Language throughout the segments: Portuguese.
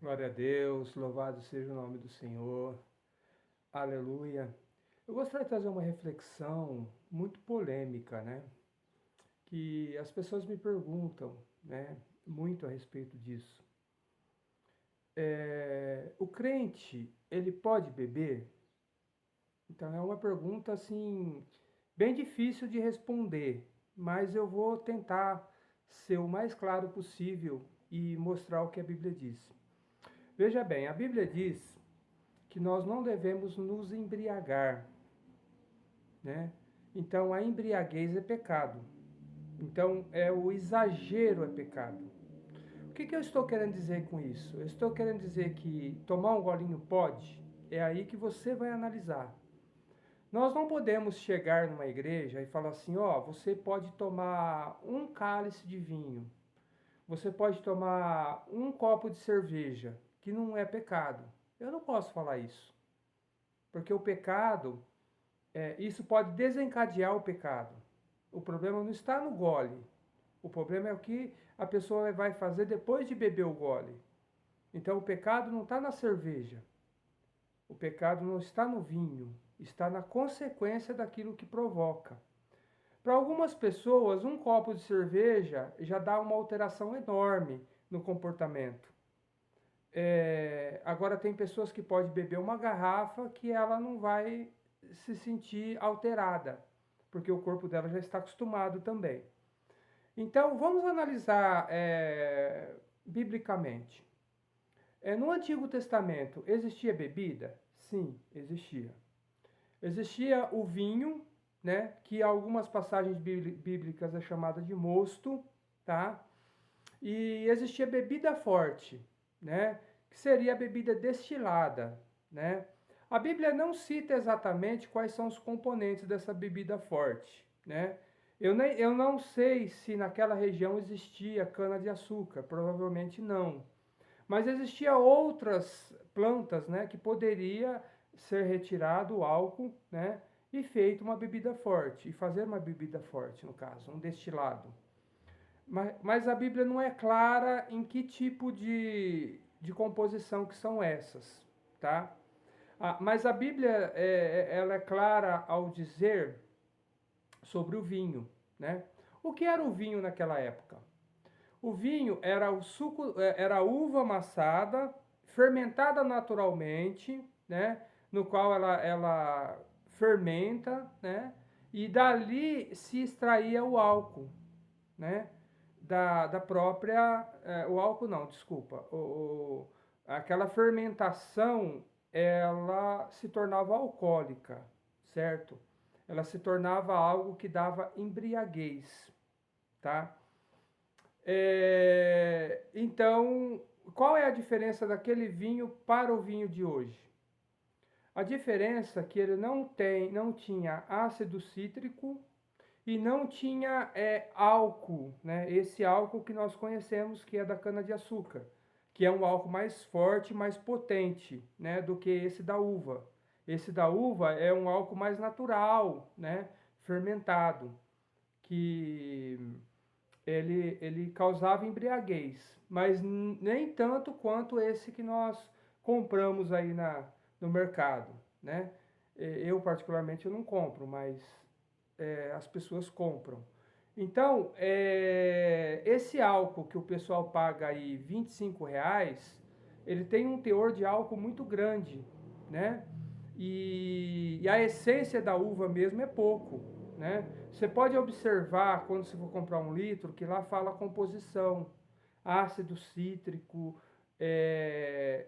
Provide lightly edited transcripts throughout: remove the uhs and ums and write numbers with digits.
Glória a Deus, louvado seja o nome do Senhor, aleluia. Eu gostaria de trazer uma reflexão muito polêmica, né? Que as pessoas me perguntam, né? Muito a respeito disso. O crente, ele pode beber? Então é uma pergunta assim, bem difícil de responder, mas eu vou tentar ser o mais claro possível e mostrar o que a Bíblia diz. Veja bem, a Bíblia diz que nós não devemos nos embriagar, né? Então a embriaguez é pecado. Então o exagero é pecado. O que eu estou querendo dizer com isso? Eu estou querendo dizer que tomar um golinho pode? É aí que você vai analisar. Nós não podemos chegar numa igreja e falar assim, ó, você pode tomar um cálice de vinho, você pode tomar um copo de cerveja, que não é pecado. Eu não posso falar isso, porque o pecado isso pode desencadear o pecado. O problema não está no gole. O problema é o que a pessoa vai fazer depois de beber o gole. Então o pecado não está na cerveja. O pecado não está no vinho. Está na consequência daquilo que provoca. Para algumas pessoas, um copo de cerveja já dá uma alteração enorme no comportamento. Agora tem pessoas que podem beber uma garrafa que ela não vai se sentir alterada, porque o corpo dela já está acostumado também. Então, vamos analisar biblicamente. No Antigo Testamento, existia bebida? Sim, existia. Existia o vinho, né, que em algumas passagens bíblicas é chamada de mosto, tá? E existia bebida forte, né, que seria a bebida destilada, né? A Bíblia não cita exatamente quais são os componentes dessa bebida forte, né? Eu não sei se naquela região existia cana-de-açúcar, provavelmente não. Mas existia outras plantas, né, que poderia ser retirado o álcool, né, e feito uma bebida forte, e fazer uma bebida forte, no caso, um destilado. Mas a Bíblia não é clara em que tipo de composição que são essas, tá? Mas a Bíblia ela é clara ao dizer sobre o vinho, né? O que era o vinho naquela época? O vinho era o suco, era a uva amassada, fermentada naturalmente, né? No qual ela fermenta, né? E dali se extraía o álcool, né? Da própria, o álcool não, desculpa, aquela fermentação, ela se tornava alcoólica, certo? Ela se tornava algo que dava embriaguez, tá? Então, qual é a diferença daquele vinho para o vinho de hoje? A diferença é que ele não tinha ácido cítrico e não tinha álcool, né? Esse álcool que nós conhecemos que é da cana-de-açúcar, que é um álcool mais forte, mais potente, né, do que esse da uva. Esse da uva é um álcool mais natural, né, fermentado, que ele causava embriaguez, mas nem tanto quanto esse que nós compramos aí no mercado, né? Eu particularmente eu não compro, mas as pessoas compram. Então, esse álcool que o pessoal paga aí R$ 25, ele tem um teor de álcool muito grande, né? E a essência da uva mesmo é pouco, né? Você pode observar quando você for comprar 1 litro que lá fala a composição, ácido cítrico,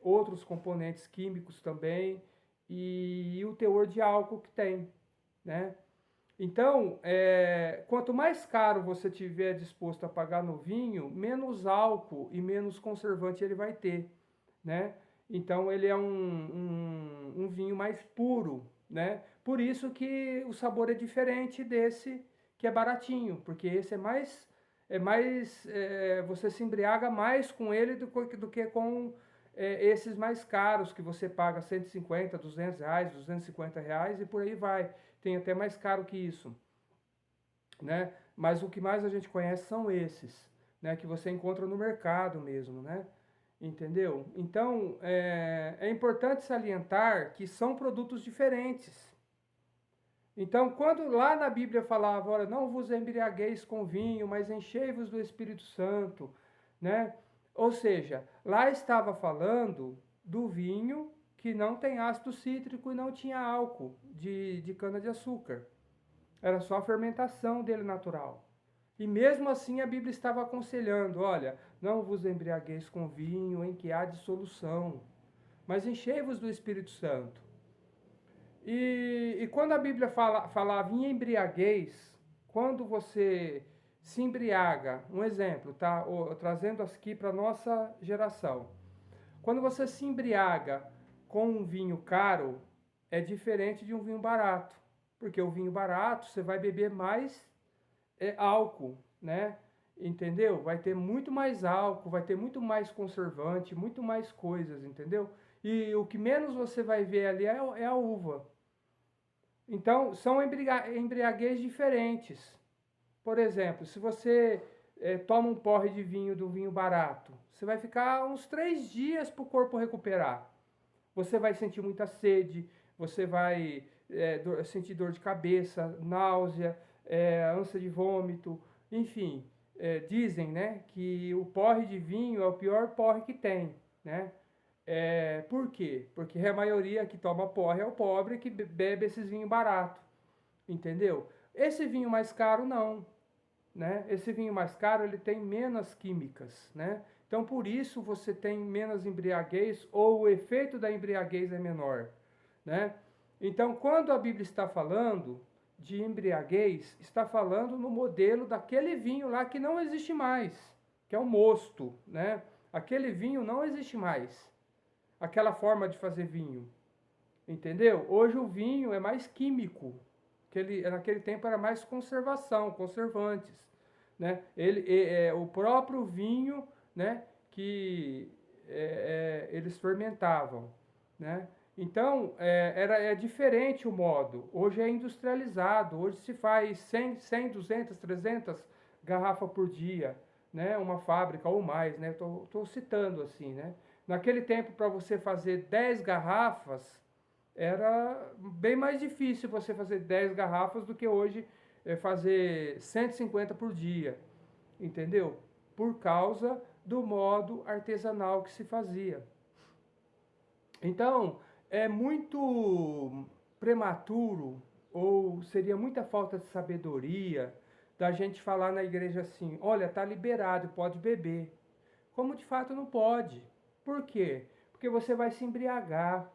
outros componentes químicos também e o teor de álcool que tem, né? Então, quanto mais caro você tiver disposto a pagar no vinho, menos álcool e menos conservante ele vai ter, né? Então, ele é um vinho mais puro, né? Por isso que o sabor é diferente desse que é baratinho, porque esse você se embriaga mais com ele do que com esses mais caros, que você paga R$ 150, R$ 200, R$ 250 e por aí vai. Tem até mais caro que isso, né? Mas o que mais a gente conhece são esses, né? Que você encontra no mercado mesmo, né? entendeu? Então, é importante salientar que são produtos diferentes. Então, quando lá na Bíblia falava, olha, não vos embriagueis com vinho, mas enchei-vos do Espírito Santo, né? Ou seja, lá estava falando do vinho que não tem ácido cítrico e não tinha álcool de cana-de-açúcar. Era só a fermentação dele natural. E mesmo assim a Bíblia estava aconselhando, olha, não vos embriagueis com vinho em que há dissolução, mas enchei-vos do Espírito Santo. E quando a Bíblia falava em embriaguez, quando você se embriaga, um exemplo, tá? Trazendo aqui para a nossa geração. Quando você se embriaga com um vinho caro, é diferente de um vinho barato. Porque o vinho barato, você vai beber mais álcool, né? Entendeu? Vai ter muito mais álcool, vai ter muito mais conservante, muito mais coisas, entendeu? E o que menos você vai ver ali é a uva. Então, são embriaguez diferentes. Por exemplo, se você toma um porre de vinho do vinho barato, você vai ficar uns 3 dias para o corpo recuperar. Você vai sentir muita sede, você vai sentir dor de cabeça, náusea, ânsia de vômito, enfim. Dizem, né, que o porre de vinho é o pior porre que tem, né? Por quê? Porque a maioria que toma porre é o pobre que bebe esses vinhos baratos, entendeu? Esse vinho mais caro não, né? Esse vinho mais caro ele tem menos químicas, né? Então por isso você tem menos embriaguez ou o efeito da embriaguez é menor, né? Então quando a Bíblia está falando de embriaguez, está falando no modelo daquele vinho lá que não existe mais, que é o mosto, né? Aquele vinho não existe mais. Aquela forma de fazer vinho, entendeu? Hoje o vinho é mais químico, naquele tempo era mais conservação, conservantes, né? O próprio vinho, né, que eles fermentavam, né? Então, é diferente o modo. Hoje é industrializado, hoje se faz 100, 200, 300 garrafas por dia, né? Uma fábrica ou mais, né? Tô citando assim, né? Naquele tempo, para você fazer 10 garrafas, era bem mais difícil você fazer 10 garrafas do que hoje fazer 150 por dia, entendeu? Por causa do modo artesanal que se fazia. Então, é muito prematuro, ou seria muita falta de sabedoria, da gente falar na igreja assim, olha, tá liberado, pode beber. Como de fato não pode. Por quê? Porque você vai se embriagar,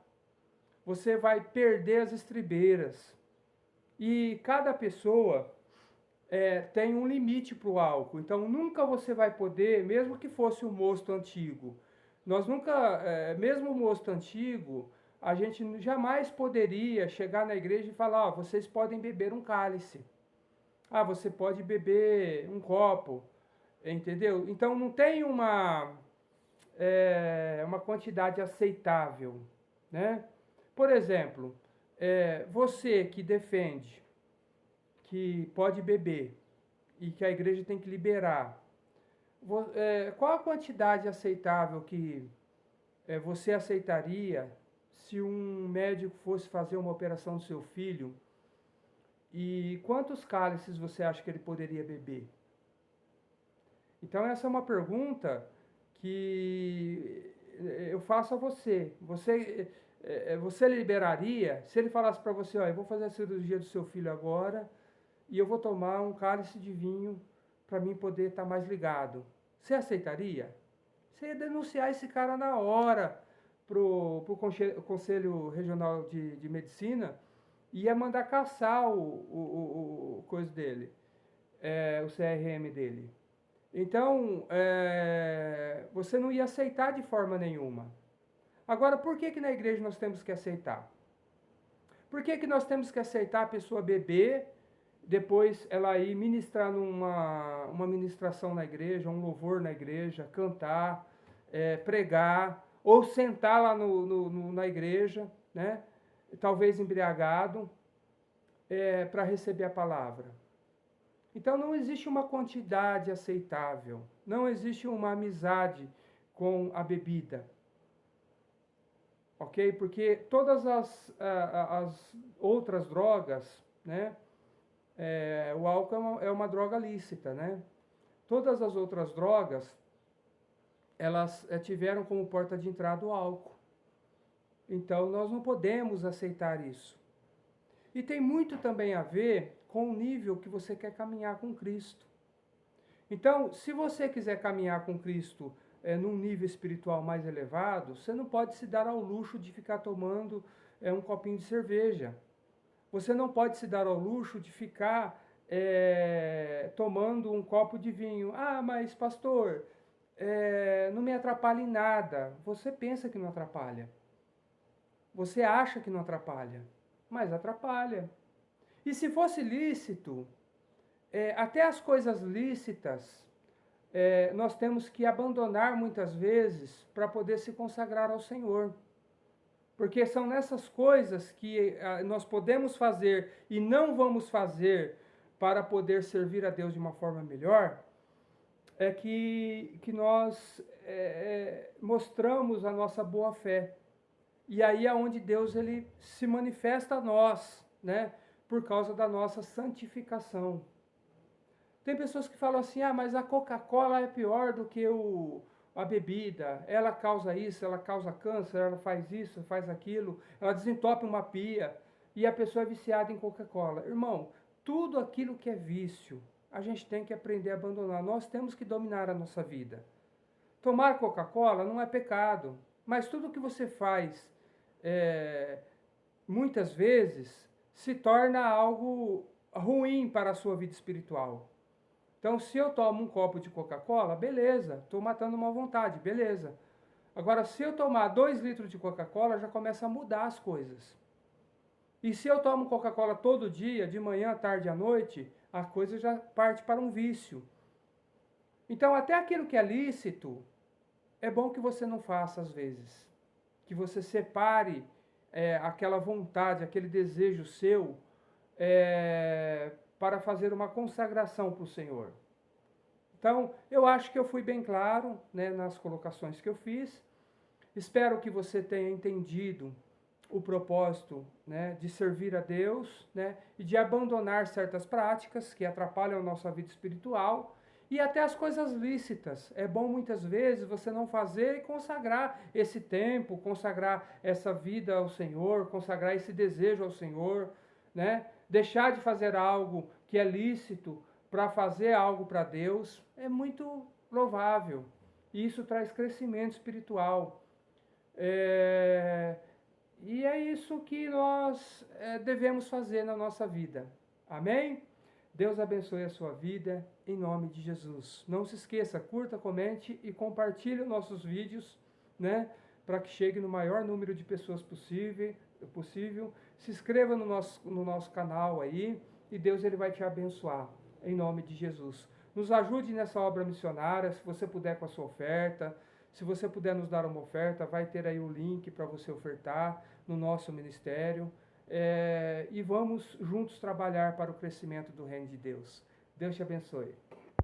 você vai perder as estribeiras. E cada pessoa tem um limite para o álcool. Então nunca você vai poder, mesmo que fosse um mosto antigo, nós nunca, mesmo o mosto antigo, a gente jamais poderia chegar na igreja e falar, ó, vocês podem beber um cálice. Ah, você pode beber um copo, entendeu? Então não tem uma quantidade aceitável, né? Por exemplo, você que defende que pode beber e que a igreja tem que liberar, qual a quantidade aceitável que você aceitaria se um médico fosse fazer uma operação do seu filho e quantos cálices você acha que ele poderia beber? Então essa é uma pergunta que eu faço a você. Você liberaria, se ele falasse para você, ó, eu vou fazer a cirurgia do seu filho agora e eu vou tomar um cálice de vinho para mim poder estar mais ligado. Você aceitaria? Você ia denunciar esse cara na hora pro Conselho Regional de Medicina e ia mandar caçar o coisa dele, o CRM dele. Então, você não ia aceitar de forma nenhuma. Agora, por que na igreja nós temos que aceitar? Por que nós temos que aceitar a pessoa beber, depois ela ir ministrar uma ministração na igreja, um louvor na igreja, cantar, pregar, ou sentar lá na igreja, né? Talvez embriagado, para receber a palavra? Então não existe uma quantidade aceitável, não existe uma amizade com a bebida. Ok? Porque todas as outras drogas, né? O álcool é uma droga lícita, né? Todas as outras drogas, elas tiveram como porta de entrada o álcool. Então, nós não podemos aceitar isso. E tem muito também a ver com o nível que você quer caminhar com Cristo. Então, se você quiser caminhar com Cristo num nível espiritual mais elevado, você não pode se dar ao luxo de ficar tomando um copinho de cerveja. Você não pode se dar ao luxo de ficar tomando um copo de vinho. Ah, mas pastor, não me atrapalha em nada. Você pensa que não atrapalha. Você acha que não atrapalha, mas atrapalha. E se fosse lícito, até as coisas lícitas, nós temos que abandonar muitas vezes para poder se consagrar ao Senhor. Porque são nessas coisas que nós podemos fazer e não vamos fazer para poder servir a Deus de uma forma melhor, que nós mostramos a nossa boa fé. E aí é onde Deus ele se manifesta a nós, né? Por causa da nossa santificação. Tem pessoas que falam assim, mas a Coca-Cola é pior do que a bebida. Ela causa isso, ela causa câncer, ela faz isso, faz aquilo, ela desentope uma pia e a pessoa é viciada em Coca-Cola. Irmão, tudo aquilo que é vício, a gente tem que aprender a abandonar. Nós temos que dominar a nossa vida. Tomar Coca-Cola não é pecado, mas tudo que você faz muitas vezes se torna algo ruim para a sua vida espiritual. Então, se eu tomo um copo de Coca-Cola, beleza, estou matando uma vontade, beleza. Agora, se eu tomar 2 litros de Coca-Cola, já começa a mudar as coisas. E se eu tomo Coca-Cola todo dia, de manhã, tarde e à noite, a coisa já parte para um vício. Então, até aquilo que é lícito, é bom que você não faça às vezes. Que você separe aquela vontade, aquele desejo seu, para fazer uma consagração para o Senhor. Então, eu acho que eu fui bem claro, né, nas colocações que eu fiz. Espero que você tenha entendido o propósito, né, de servir a Deus, né, e de abandonar certas práticas que atrapalham a nossa vida espiritual e até as coisas lícitas. É bom muitas vezes você não fazer e consagrar esse tempo, consagrar essa vida ao Senhor, consagrar esse desejo ao Senhor, né? Deixar de fazer algo que é lícito para fazer algo para Deus é muito louvável. Isso traz crescimento espiritual. E é isso que nós devemos fazer na nossa vida. Amém? Deus abençoe a sua vida, em nome de Jesus. Não se esqueça, curta, comente e compartilhe os nossos vídeos, né? Para que chegue no maior número de pessoas possível. Se inscreva no nosso canal aí e Deus ele vai te abençoar, em nome de Jesus. Nos ajude nessa obra missionária, se você puder com a sua oferta. Se você puder nos dar uma oferta, vai ter aí o link para você ofertar no nosso ministério. E vamos juntos trabalhar para o crescimento do reino de Deus. Deus te abençoe.